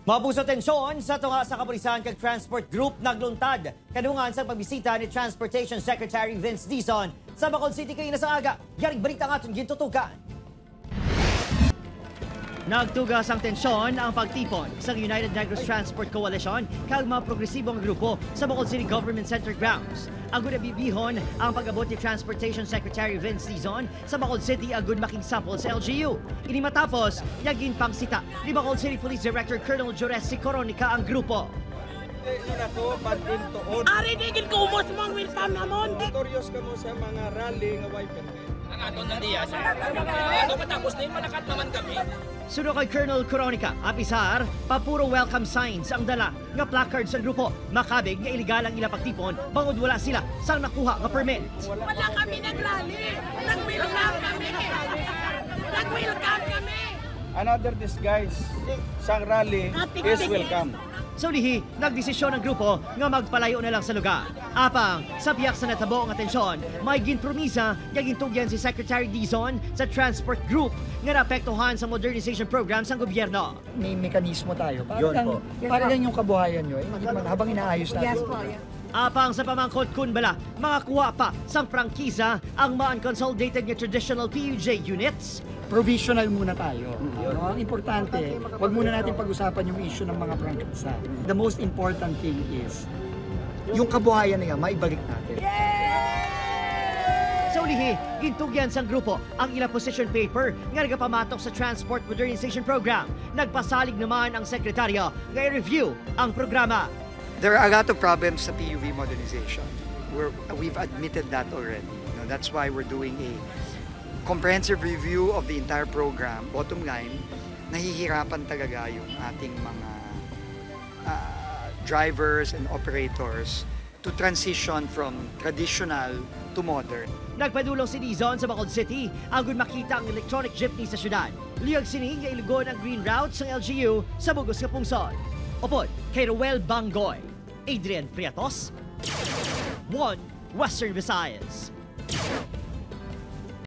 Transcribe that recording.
Mabuso tensyon sa tunga sa kapulisan kag Transport Group nagluntad. Kadungan sa pagbisita ni Transportation Secretary Vince Dizon sa Bacolod City kay sa aga. Yaring balita nga itong gintutukan. Nagtugas ang tensyon ang pagtipon sa United Negros Transport Coalition kag mga progresibong grupo sa Bacolod City Government Center grounds. Agud bibihon ang pag-abot ni Transportation Secretary Vince Dizon sa Bacolod City agud makigsapol sa LGU. Ini matapos yagin pangsita ni Bacolod City Police Director Colonel Jores Coronica ang grupo. Ari digin ko umos mong welcome namon. Notorious ka mo sa mga rally nga way permit. Ang aton na diya, sir. Ito matapos na yun, malakat naman kami. Suno kay Colonel Coronica, apisar, papuro welcome signs ang dala nga placard sa grupo. Makabig nga iligal ang ilang pagtipon, bangod wala sila sa nakuha nga permit. Wala kami nagrally. Nag-welcome kami. Nag-welcome kami. Another disguise sang rally is welcome. So lihi, nagdesisyon ang grupo nga magpalayo na lang sa lugar. Apang, sa piyak sa natabo ang atensyon, may ginpromisa nga gintugyan si Secretary Dizon sa Transport Group nga naapektuhan sa modernization programs ng gobyerno. May mekanismo tayo. Para lang yung kabuhayan nyo, habang inaayos natin. Yes po, Apang sa pamangkot kun bala, makakuha pa sa prangkisa ang mga unconsolidated nga traditional PUJ units. Provisional muna tayo. Ang importante, wag muna natin pag-usapan yung issue ng mga prangkisa. The most important thing is, yung kabuhayan na yan, maibalik natin. Sa ulihi, gintugyan sang grupo ang ilang position paper nga nagapamatok sa Transport Modernization Program. Nagpasalig naman ang sekretaryo nga i-review ang programa. There are a lot of problems sa PUV modernization. We've admitted that already. That's why we're doing a comprehensive review of the entire program. Bottom line, nahihirapan talaga yung ating mga drivers and operators to transition from traditional to modern. Nagpadulong si Dizon sa Bacolod City agud makita ang electronic jeepney sa syudad. Liyag sini nga ilugon ang green route sa LGU sa Bugos nga Pungsod. Upod kay Roel Bangoy, Adrian Priatos, One Western Visayas.